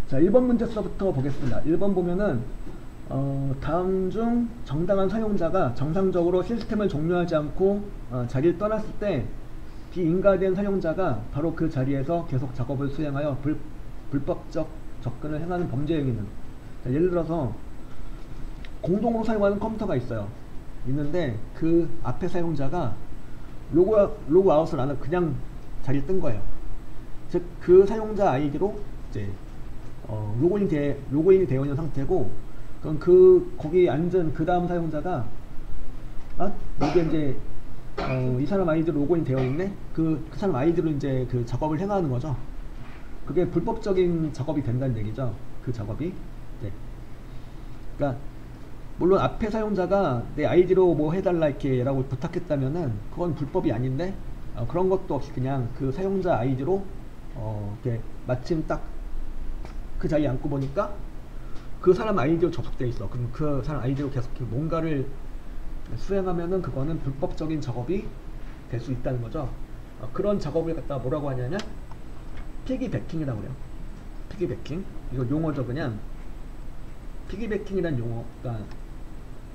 자, 1번 문제서부터 보겠습니다. 1번 보면은 다음 중 정당한 사용자가 정상적으로 시스템을 종료하지 않고 자리를 떠났을 때 비인가된 사용자가 바로 그 자리에서 계속 작업을 수행하여 불법적 접근을 행하는 범죄 행위는. 자, 예를 들어서 공동으로 사용하는 컴퓨터가 있는데 그 앞에 사용자가 로그아웃을 안 하고 그냥 자리를 뜬 거예요. 즉 그 사용자 아이디로 이제 로그인이 되어 있는 상태고, 그럼 거기 앉은 그 다음 사용자가 여기 이제 이 사람 아이디로 로그인 되어 있네. 그 사람 아이디로 이제 그 작업을 행하는 거죠. 그게 불법적인 작업이 된다는 얘기죠. 그 작업이. 네. 그러니까 물론 앞에 사용자가 내 아이디로 뭐 해달라 이렇게 라고 부탁했다면은 그건 불법이 아닌데, 그런 것도 없이 그냥 그 사용자 아이디로 이렇게 마침 딱 그 자리에 앉고 보니까 그 사람 아이디로 접속되어 있어. 그럼 그 사람 아이디로 계속 뭔가를 수행하면은 그거는 불법적인 작업이 될 수 있다는 거죠. 그런 작업을 갖다가 뭐라고 하냐면 피기배킹이라고 그래요. 피기배킹. 이거 용어죠. 그냥 피기배킹이란 용어가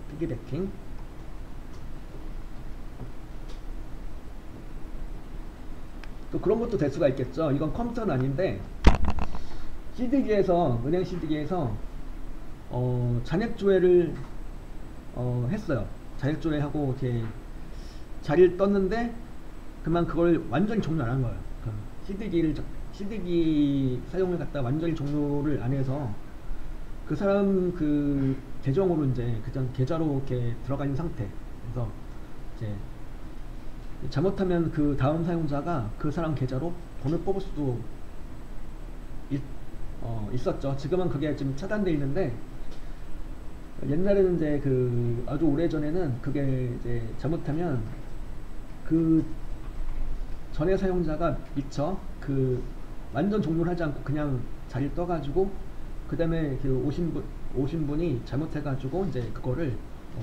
피기배킹. 또 그런 것도 될 수가 있겠죠. 이건 컴퓨터는 아닌데 CD기에서, 은행 CD기에서 잔액조회를 했어요. 잔액조회하고 이렇게 자리를 떴는데 그만 그걸 완전히 종료 안 한 거예요. CD기 사용을 갖다 완전히 종료를 안 해서 그 사람 그 계정으로 이제 그냥 계좌로 이렇게 들어가 있는 상태. 그래서 이제 잘못하면 그 다음 사용자가 그 사람 계좌로 돈을 뽑을 수도 있었죠. 지금은 그게 좀 차단되어 있는데, 옛날에는 이제 그 아주 오래 전에는 그게 이제 잘못하면 그 전에 사용자가 미처 그 완전 종료를 하지 않고 그냥 자리를 떠가지고 그 다음에 그 오신 분이 잘못해가지고 이제 그거를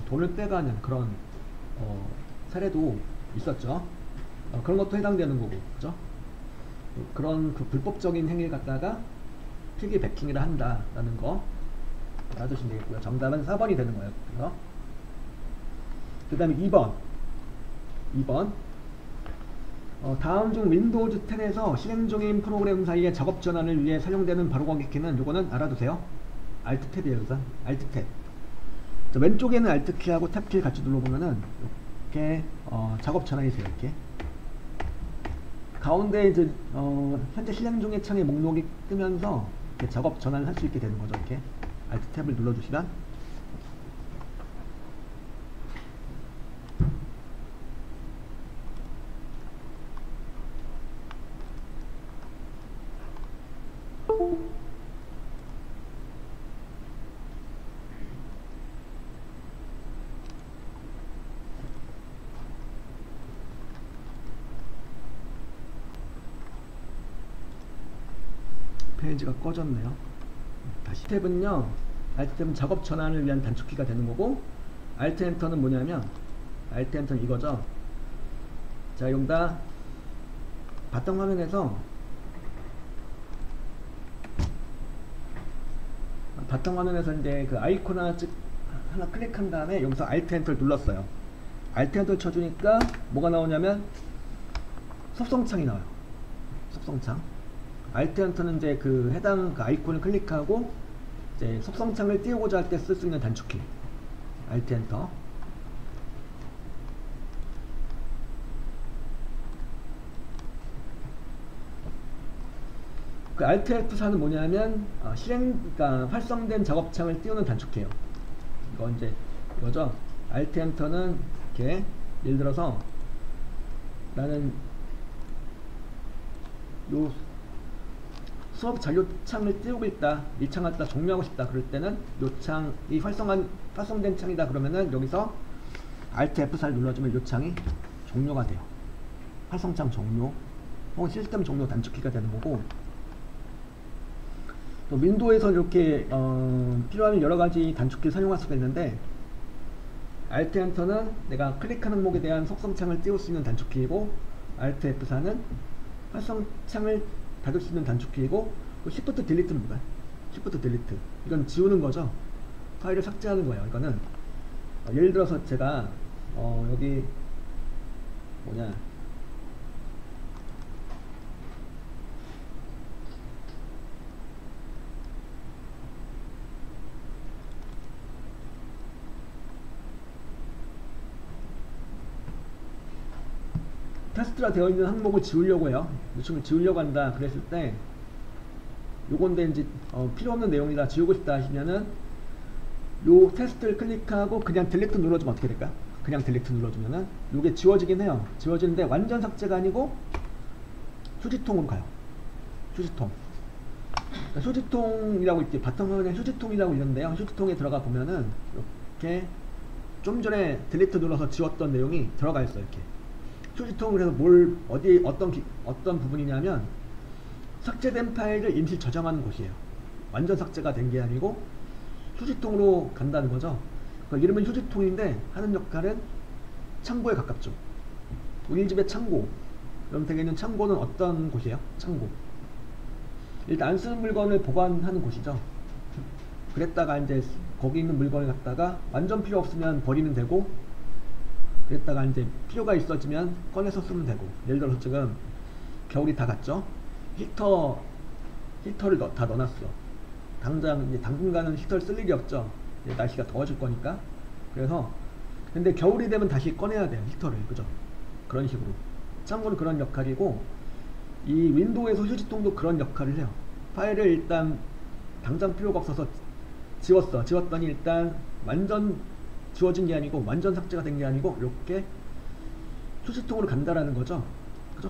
돈을 빼가는 그런 사례도 있었죠. 그런 것도 해당되는 거고, 그죠? 그런 그 불법적인 행위를 갖다가 피기배킹이라 한다라는 거 알아두시면 되겠고요. 정답은 4번이 되는 거예요. 그래서 그 다음에 2번 다음 중 윈도우즈 10에서 실행 중인 프로그램 사이의 작업 전환을 위해 사용되는 바로가기 키는, 요거는 알아두세요. Alt 탭이에요. 우선 Alt 탭. 자, 왼쪽에는 Alt 키하고 탭 키를 같이 눌러보면은 이렇게 작업 전환이 돼요. 이렇게 가운데 이제 현재 실행 중의 창의 목록이 뜨면서 이렇게 작업 전환을 할 수 있게 되는 거죠. 이렇게 Alt 탭을 눌러주시면 페이지가 꺼졌네요. 다시 탭은요, Alt 탭은 작업 전환을 위한 단축키가 되는 거고, Alt 엔터는 뭐냐면, Alt 엔터는 이거죠. 자, 여기다 바탕화면에서 이제 그 아이콘 하나 클릭한 다음에 여기서 Alt 엔터를 눌렀어요. Alt 엔터를 쳐주니까 뭐가 나오냐면 섭성창이 나와요. 섭성창. Alt 엔터는 이제 그 해당 그 아이콘을 클릭하고 이제 섭성창을 띄우고자 할 때 쓸 수 있는 단축키. Alt 엔터. 그 Alt F4는 뭐냐면 그러니까 활성된 작업창을 띄우는 단축키예요. 이거 이제 이거죠. Alt 엔터는 이렇게 예를 들어서 나는 요 수업 잔료창을 띄우고 있다, 이 창을 갖다 종료하고 싶다, 그럴 때는 요 창이 활성된 창이다 그러면은 여기서 Alt F4를 눌러주면 요 창이 종료가 돼요. 활성창 종료 혹은 시스템 종료 단축키가 되는 거고, 또 윈도우에서 이렇게 필요하면 여러가지 단축키를 사용할 수가 있는데, Alt 엔터는 내가 클릭한 항목에 대한 속성창을 띄울 수 있는 단축키이고, Alt F4는 활성창을 닫을 수 있는 단축키이고, Shift 딜리트는 뭐야? Shift 딜리트. 이건 지우는 거죠. 파일을 삭제하는 거예요. 이거는 예를 들어서 제가 여기 뭐냐, 테스트가 되어 있는 항목을 지우려고 해요. 요청을 지우려고 한다 그랬을 때, 요건데 이제 필요 없는 내용이라 지우고 싶다 하시면은 요 테스트를 클릭하고 그냥 딜리트 눌러주면 어떻게 될까? 그냥 딜리트 눌러주면은 요게 지워지긴 해요. 지워지는데 완전 삭제가 아니고 휴지통으로 가요. 휴지통. 그러니까 휴지통이라고 이렇게 바탕화면에 휴지통이라고 있는데요. 휴지통에 들어가 보면은 이렇게 좀 전에 딜리트 눌러서 지웠던 내용이 들어가 있어요. 이렇게 휴지통을 해서 뭘 어디 어떤 부분이냐면 삭제된 파일을 임시 저장하는 곳이에요. 완전 삭제가 된 게 아니고 휴지통으로 간다는 거죠. 그러니까 이름은 휴지통인데 하는 역할은 창고에 가깝죠. 우리 집의 창고. 그럼 되게는 창고는 어떤 곳이에요? 창고. 일단 안 쓰는 물건을 보관하는 곳이죠. 그랬다가 이제 거기 있는 물건을 갖다가 완전 필요 없으면 버리면 되고, 그랬다가 이제 필요가 있어지면 꺼내서 쓰면 되고. 예를 들어서 지금 겨울이 다 갔죠. 히터를 다 넣어놨어. 당장 이제 당분간은 히터를 쓸 일이 없죠. 이제 날씨가 더워질 거니까. 그래서 근데 겨울이 되면 다시 꺼내야 돼요. 히터를. 그죠? 그런 식으로. 참고로 그런 역할이고, 이 윈도우에서 휴지통도 그런 역할을 해요. 파일을 일단 당장 필요가 없어서 지웠어. 지웠더니 일단 완전 지워진 게 아니고 완전 삭제가 된 게 아니고 이렇게 휴지통으로 간다라는 거죠. 그죠?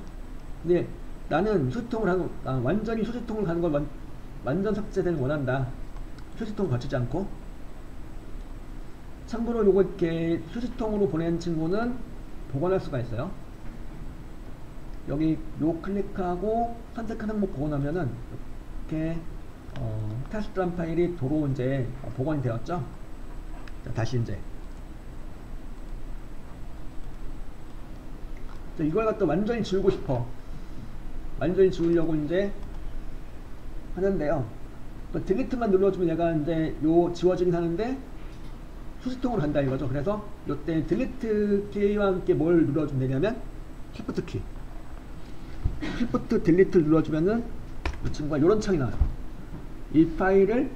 근데 나는 휴지통을 완전히 휴지통을 가는 걸 완전 삭제되는 원한다. 휴지통 거치지 않고. 참고로 요거 이렇게 휴지통으로 보낸 친구는 복원할 수가 있어요. 여기 요 클릭하고 선택한 항목 복원하면은 이렇게 테스트란 파일이 도로 이제 복원이 되었죠. 자, 다시 이제 이걸 갖다 완전히 지우고 싶어. 완전히 지우려고 이제 하는데요. 또 딜리트만 눌러주면 얘가 이제 요 지워지긴 하는데 휴지통으로 간다 이거죠. 그래서 요때 딜리트 키와 함께 뭘 눌러주면 되냐면 Shift 키. Shift 딜리트 눌러주면은 이 친구가 요런 창이 나와요. 이 파일을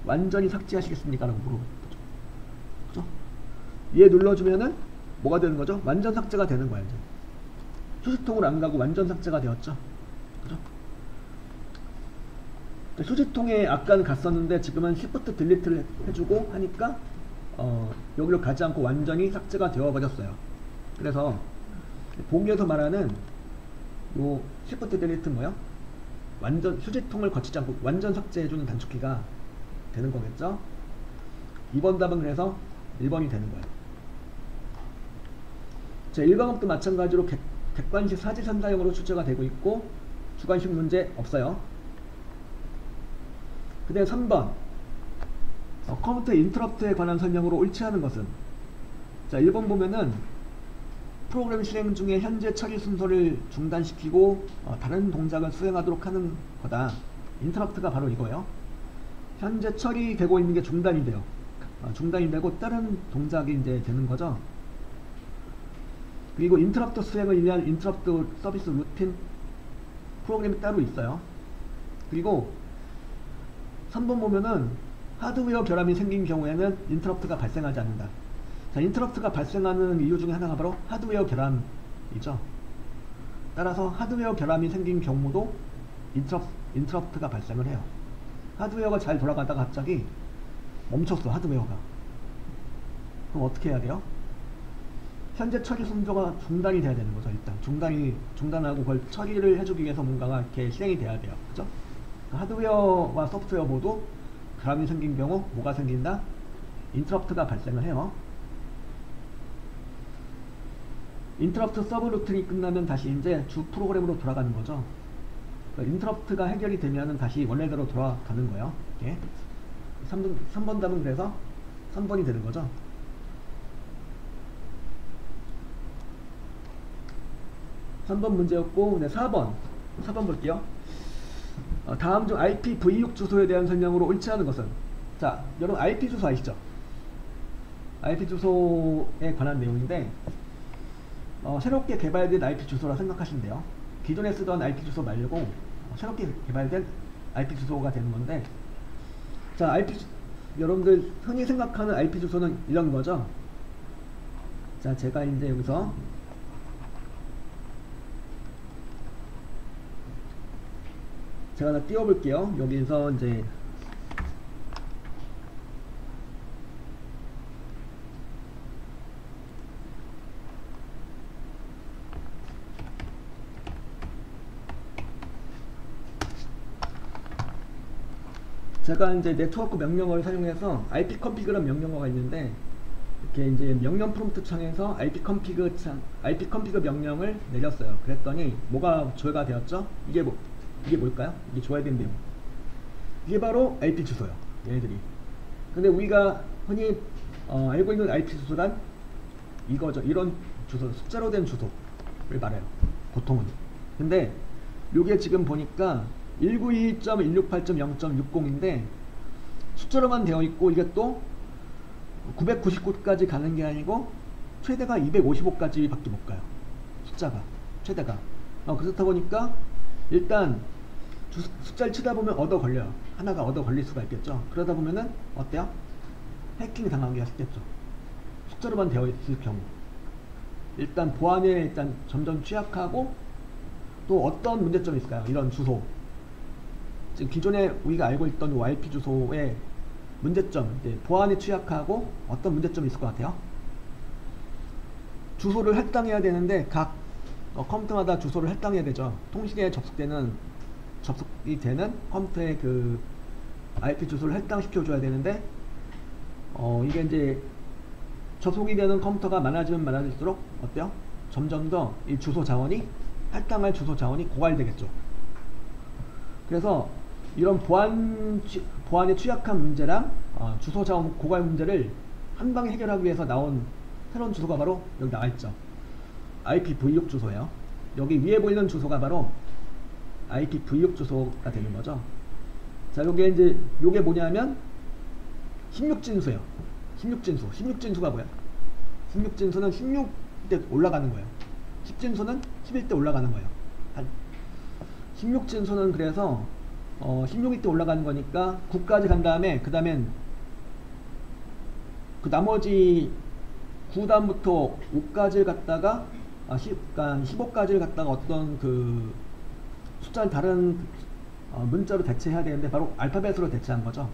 완전히 삭제하시겠습니까? 라고 물어보죠. 그죠? 얘 눌러주면은 뭐가 되는 거죠? 완전 삭제가 되는 거예요. 이제. 휴지통으로 안 가고 완전 삭제가 되었죠. 그죠? 휴지통에 아까는 갔었는데 지금은 Shift 딜리트를 해주고 하니까 여기로 가지 않고 완전히 삭제가 되어 버렸어요. 그래서 보기에서 말하는 요 Shift 딜리트 뭐요? 완전 휴지통을 거치지 않고 완전 삭제해주는 단축키가 되는 거겠죠? 2번 답은 그래서 1번이 되는 거예요. 자, 1과목도 마찬가지로 객관식 사지선 사용으로 출제가 되고 있고 주관식 문제 없어요. 그 다음에 3번 컴퓨터 인터럽트에 관한 설명으로 옳지 않은 것은. 자, 1번 보면은 프로그램 실행 중에 현재 처리 순서를 중단시키고 다른 동작을 수행하도록 하는 거다. 인터럽트가 바로 이거예요. 현재 처리되고 있는 게 중단이 돼요. 중단이 되고 다른 동작이 이제 되는 거죠. 그리고 인터럽트 수행을 위한 인터럽트 서비스 루틴 프로그램이 따로 있어요. 그리고 3번 보면은 하드웨어 결함이 생긴 경우에는 인터럽트가 발생하지 않는다. 자, 인터럽트가 발생하는 이유 중에 하나가 바로 하드웨어 결함이죠. 따라서 하드웨어 결함이 생긴 경우도 인터럽트가 발생을 해요. 하드웨어가 잘 돌아가다가 갑자기 멈췄어. 하드웨어가. 그럼 어떻게 해야 돼요? 현재 처리 순서가 중단이 돼야 되는 거죠. 일단 중단하고 그걸 처리를 해주기 위해서 뭔가가 이렇게 실행이 돼야 돼요. 그죠? 하드웨어와 소프트웨어 모두 결함이 생긴 경우 뭐가 생긴다? 인터럽트가 발생을 해요. 인터럽트 서브 루틴이 끝나면 다시 이제 주 프로그램으로 돌아가는 거죠. 인터럽트가 해결이 되면은 다시 원래대로 돌아가는 거예요. 이렇게. 3번 답은 그래서 3번이 되는 거죠. (3번) 문제였고, 네, 4번 볼게요. 다음 중 IPv6 주소에 대한 설명으로 옳지 않은 것은? 자, 여러분 IP 주소 아시죠? IP 주소에 관한 내용인데 새롭게 개발된 IP 주소라 생각하시면 돼요. 기존에 쓰던 IP 주소 말고 새롭게 개발된 IP 주소가 되는 건데, 자, 여러분들 흔히 생각하는 IP 주소는 이런 거죠. 자, 제가 이제 여기서 제가 하나 띄워볼게요. 여기서 이제 제가 이제 네트워크 명령어를 사용해서 ipconfig라는 명령어가 있는데, 이렇게 이제 명령 프롬프트 창에서 ipconfig 명령을 내렸어요. 그랬더니 뭐가 조회가 되었죠? 이게 뭘까요? 이게 줘야 되는 내용. 이게 바로 IP 주소요. 얘네들이. 근데 우리가 흔히 알고 있는 IP 주소란 이거죠. 이런 주소, 숫자로 된 주소를 말해요. 보통은. 근데 요게 지금 보니까 192.168.0.60인데 숫자로만 되어 있고, 이게 또 999까지 가는 게 아니고 최대가 255까지 밖에 못 가요. 숫자가 최대가. 그렇다 보니까 일단 숫자를 치다 보면 얻어 걸려요. 하나가 얻어 걸릴 수가 있겠죠. 그러다 보면은 어때요? 해킹 당하기가 쉽겠죠. 숫자로만 되어 있을 경우. 일단 보안에 일단 점점 취약하고, 또 어떤 문제점이 있을까요? 이런 주소. 지금 기존에 우리가 알고 있던 IP 주소의 문제점, 보안에 취약하고 어떤 문제점이 있을 것 같아요? 주소를 할당해야 되는데 각 컴퓨터마다 주소를 할당해야 되죠. 통신에 접속이 되는 컴퓨터의 그 IP 주소를 할당시켜 줘야 되는데, 이게 이제 접속이 되는 컴퓨터가 많아지면 많아질수록 어때요? 점점 더 이 주소 자원이, 할당할 주소 자원이 고갈되겠죠. 그래서 이런 보안에 취약한 문제랑 주소 자원 고갈 문제를 한 방에 해결하기 위해서 나온 새로운 주소가 바로 여기 나와있죠. IPv6 주소예요. 여기 위에 보이는 주소가 바로 IPv6 주소가 되는 거죠. 자, 요게 뭐냐면 16진수예요. 16진수가 뭐야? 16진수는 16대 올라가는 거예요. 10진수는 11대 올라가는 거예요. 16진수는 그래서 16대 올라가는 거니까 9까지 간 다음에, 그 다음엔 그 나머지 9다음부터 5까지를 갔다가 15까지를 갔다가 어떤 그 숫자를 다른 문자로 대체해야 되는데 바로 알파벳으로 대체한 거죠.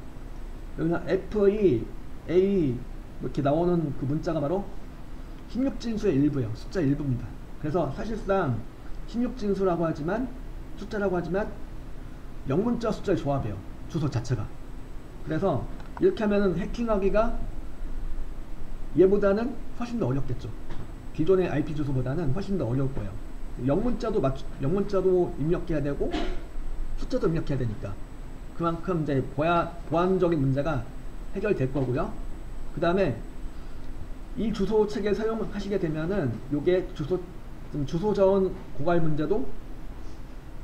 여기는 F, E, A 이렇게 나오는 그 문자가 바로 16진수의 일부예요. 숫자 일부입니다. 그래서 사실상 16진수라고 하지만, 숫자라고 하지만 영문자 숫자의 조합이에요. 주소 자체가. 그래서 이렇게 하면은 해킹하기가 얘보다는 훨씬 더 어렵겠죠. 기존의 IP 주소보다는 훨씬 더 어려울 거예요. 영문자도 입력해야 되고 숫자도 입력해야 되니까 그만큼 이제 보안적인 문제가 해결될 거고요. 그 다음에 이 주소 체계 사용하시게 되면은 요게 주소 자원 고갈 문제도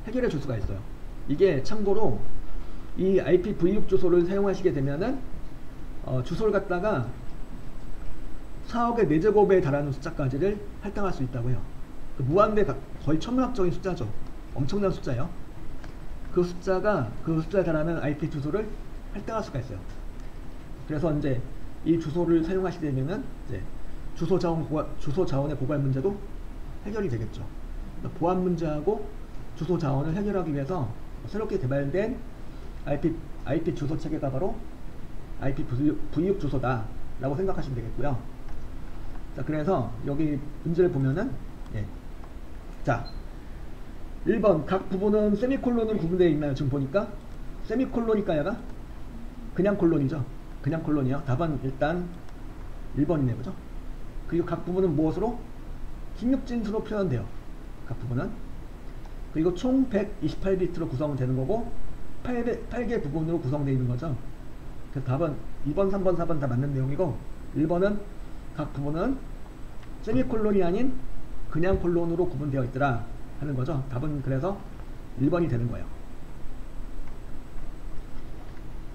해결해 줄 수가 있어요. 이게 참고로 이 IPv6 주소를 사용하시게 되면은 주소를 갖다가 4억의 4제곱에 달하는 숫자까지를 할당할 수 있다고 해요. 무한대 거의 천문학적인 숫자죠. 엄청난 숫자예요. 그 숫자에 달하는 IP 주소를 할당할 수가 있어요. 그래서 이제 이 주소를 사용하시게 되면은 이제 주소 자원의 고갈 문제도 해결이 되겠죠. 그러니까 보안 문제하고 주소 자원을 해결하기 위해서 새롭게 개발된 IP 주소 체계가 바로 IPv6 주소다 라고 생각하시면 되겠고요. 자, 그래서 여기 문제를 보면은 자, 1번 각 부분은 세미콜론으로 구분되어 있나요? 지금 보니까 세미콜론이니까 얘가 그냥 콜론이죠. 그냥 콜론이요. 답은 일단 1번이네요. 그죠? 그리고 각 부분은 무엇으로? 16진수로 표현돼요. 각 부분은. 그리고 총 128비트로 구성되는 거고 8개 부분으로 구성되어 있는 거죠. 그래서 답은 2번, 3번, 4번 다 맞는 내용이고 1번은 각 부분은 세미콜론이 아닌 그냥 콜론으로 구분되어 있더라 하는 거죠. 답은 그래서 1번이 되는 거예요.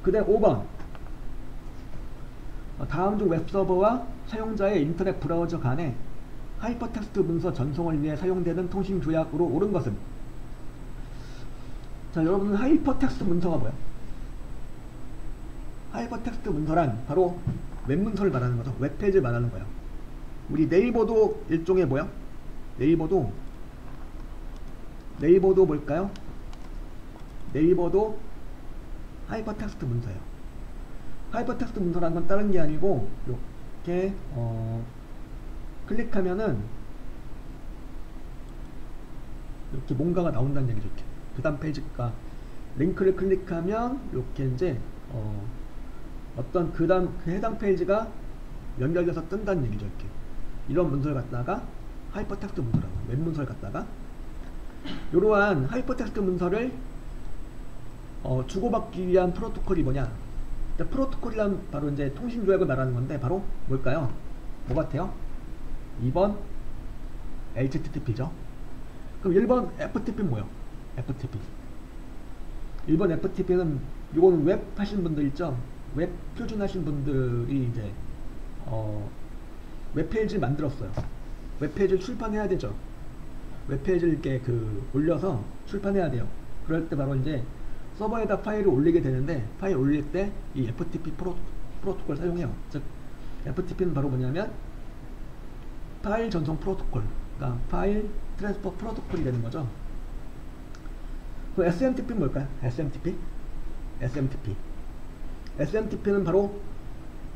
그다음 5번 다음 중 웹서버와 사용자의 인터넷 브라우저 간에 하이퍼텍스트 문서 전송을 위해 사용되는 통신 조약으로 옳은 것은? 자, 여러분 하이퍼텍스트 문서가 뭐야? 하이퍼텍스트 문서란 바로 웹문서를 말하는 거죠. 웹페이지를 말하는 거야. 우리 네이버도 일종의 뭐야? 네이버도 뭘까요? 네이버도 하이퍼텍스트 문서예요. 하이퍼텍스트 문서라는 건 다른 게 아니고 이렇게 클릭하면은 이렇게 뭔가가 나온다는 얘기죠. 이렇게 그 다음 페이지가 링크를 클릭하면 이렇게 이제 어떤 그 해당 페이지가 연결돼서 뜬다는 얘기죠. 이렇게 이런 문서를 갖다가 하이퍼텍스트 문서라고, 웹 문서를 갖다가 이러한 하이퍼텍스트 문서를 주고받기 위한 프로토콜이 뭐냐? 프로토콜이란 바로 이제 통신 조약을 말하는 건데 바로 뭘까요? 뭐 같아요? 2번 HTTP죠. 그럼 1번 FTP 뭐예요? FTP. 1번 FTP는 요거는 웹 하신 분들 있죠? 웹 표준 하신 분들이 이제 웹페이지를 만들었어요. 웹페이지를 출판해야 되죠. 웹페이지를 이렇게 올려서 출판해야 돼요. 그럴 때 바로 이제 서버에다 파일을 올리게 되는데 파일 올릴 때 이 FTP 프로토콜 사용해요. 즉 FTP는 바로 뭐냐면 파일 전송 프로토콜, 그러니까 파일 트랜스퍼 프로토콜이 되는 거죠. 그 SMTP는 뭘까요? SMTP는 바로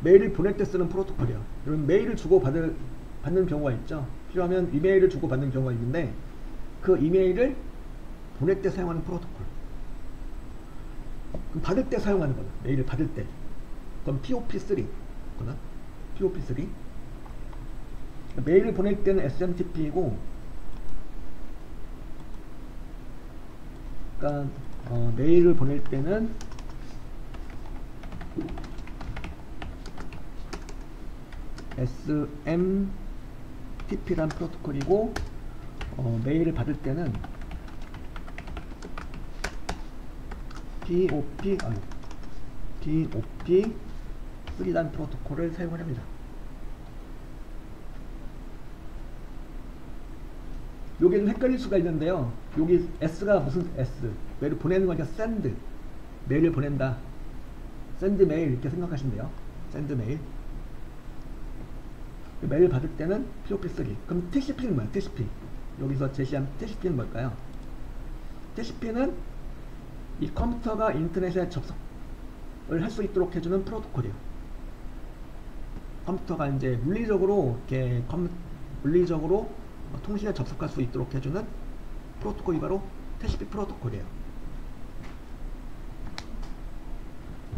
메일을 보낼 때 쓰는 프로토콜이에요. 여러분 메일을 받는 경우가 있죠. 필요하면 이메일을 주고받는 경우가 있는데 그 이메일을 보낼 때 사용하는 프로토콜. 그럼 받을 때 사용하는 거는 메일을 받을 때 그럼 POP3 POP3 메일을 보낼 때는 SMTP이고 그러니까 메일을 보낼 때는 SMTP란 프로토콜이고 메일을 받을 때는 POP3란 프로토콜을 사용을 합니다. 요게 좀 헷갈릴 수가 있는데요. 여기 S가 무슨 S? 메일을 보내는 거니까 send. 메일을 보낸다. send 메일 이렇게 생각하시면 돼요. send 메일. 메일 받을 때는 POP3. 그럼 TCP는 뭐야? TCP. 여기서 제시한 TCP는 뭘까요? TCP는 이 컴퓨터가 인터넷에 접속을 할 수 있도록 해주는 프로토콜이에요. 컴퓨터가 이제 물리적으로 통신에 접속할 수 있도록 해주는 프로토콜이 바로 TCP 프로토콜이에요.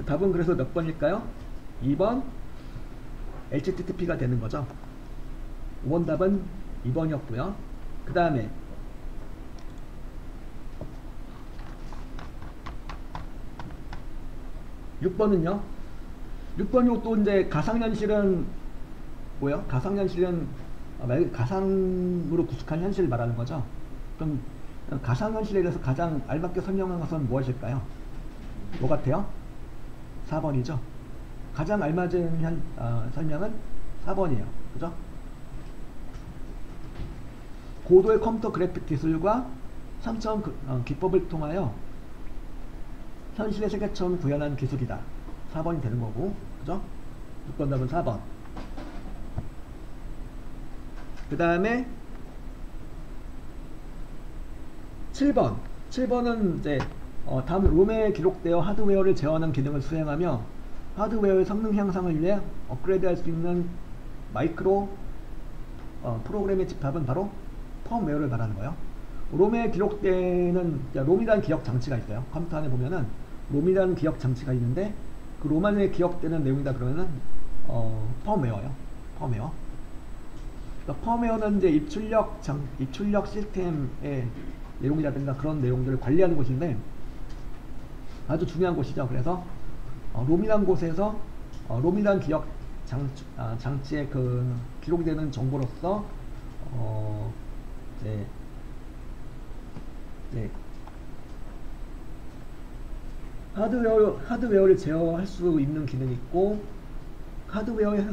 답은 그래서 몇 번일까요? 2번 HTTP가 되는 거죠. 5번 답은 2번이었고요. 그 다음에 6번은요. 6번이 또 이제 가상현실은 뭐예요? 가상현실은 가상으로 구축한 현실을 말하는 거죠. 그럼 가상현실에 대해서 가장 알맞게 설명한 것은 무엇일까요? 뭐 같아요? 4번이죠. 가장 알맞은 설명은 4번이에요. 그죠? 고도의 컴퓨터 그래픽 기술과 3차원 기법을 통하여 현실의 세계처럼 구현한 기술이다. 4번이 되는 거고, 그죠? 6번 답은 4번. 그 다음에 7번. 7번은 이제 다음 롬에 기록되어 하드웨어를 제어하는 기능을 수행하며 하드웨어의 성능 향상을 위해 업그레이드할 수 있는 마이크로 프로그램의 집합은 바로 펌웨어를 말하는 거예요. 롬에 기록되는 롬이라는 기억 장치가 있어요. 컴퓨터 안에 보면은 롬이라는 기억 장치가 있는데 그 롬 안에 기억되는 내용이다 그러면은 펌웨어요. 펌웨어. 그러니까 펌웨어는 이제 입출력 시스템의 내용이라든가 그런 내용들을 관리하는 곳인데 아주 중요한 곳이죠. 그래서 롬이라는 곳에서 롬이라는 기억 장치에 기록이 되는 정보로서 하드웨어를 제어할 수 있는 기능이 있고, 하드웨어의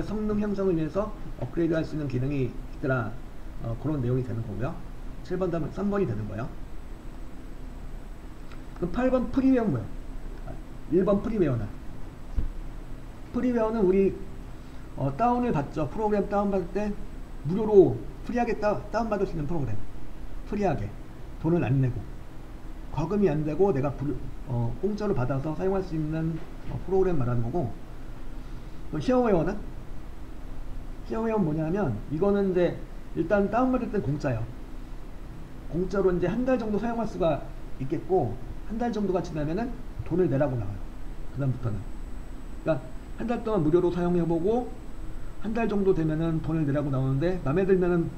성능 향상을 위해서 업그레이드 할 수 있는 기능이 있더라. 그런 내용이 되는 거고요. 7번 다음에 3번이 되는 거예요. 그럼 8번 프리웨어는 뭐예요? 1번 프리웨어는 우리 다운을 받죠. 프로그램 다운받을 때 무료로 프리하게 다운받을 수 있는 프로그램. 프리하게 돈을 안 내고 과금이 안 되고 내가 공짜로 받아서 사용할 수 있는 프로그램 말하는 거고, 쉐어웨어는 뭐냐면 이거는 이제 일단 다운받을 땐 공짜예요. 공짜로 이제 한 달 정도 사용할 수가 있겠고, 한 달 정도가 지나면은 돈을 내라고 나와요. 그 다음부터는. 그러니까 한 달 동안 무료로 사용해보고 한 달 정도 되면은 돈을 내라고 나오는데, 마음에 들면은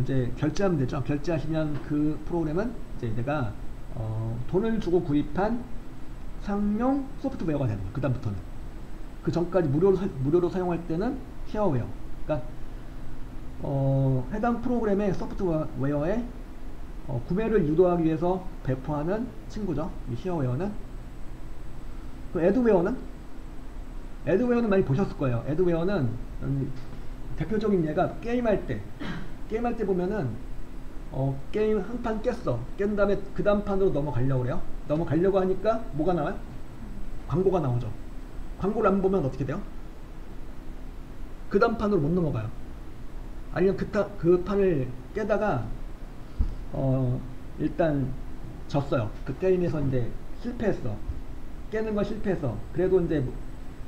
이제 결제하면 되죠. 결제하시면 그 프로그램은 이제 내가 돈을 주고 구입한 상용 소프트웨어가 되는 거예요. 그 다음부터는. 그 전까지 무료로 사용할 때는 쉐어웨어. 그러니까 해당 프로그램의 소프트웨어에 구매를 유도하기 위해서 배포하는 친구죠. 이 쉐어웨어는. 그 애드웨어는 많이 보셨을 거예요. 애드웨어는 대표적인 예가 게임할 때 보면은 게임 한 판 깬 다음에 그 다음 판으로 넘어가려고 그래요. 넘어가려고 하니까 뭐가 나와요? 광고가 나오죠. 광고를 안 보면 어떻게 돼요? 그 다음 판으로 못 넘어가요. 아니면 그 판을 깨다가 일단 졌어요. 그 게임에서 이제 실패했어. 깨는 건 실패해서. 그래도 이제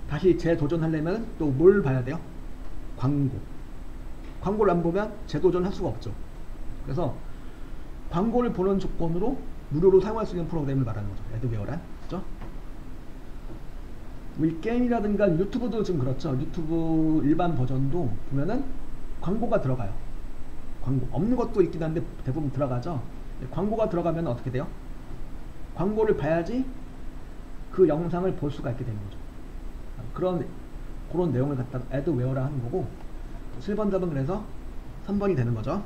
다시 재도전하려면 또 뭘 봐야 돼요? 광고를 안 보면 재도전할 수가 없죠. 그래서 광고를 보는 조건으로 무료로 사용할 수 있는 프로그램을 말하는 거죠. 애드웨어란. 그죠? 우리 게임이라든가 유튜브도 지금 그렇죠. 유튜브 일반 버전도 보면은 광고가 들어가요. 광고. 없는 것도 있긴 한데 대부분 들어가죠. 광고가 들어가면 어떻게 돼요? 광고를 봐야지 그 영상을 볼 수가 있게 되는 거죠. 그런 내용을 갖다가 애드웨어라 하는 거고, 7번 답은 그래서 3번이 되는 거죠.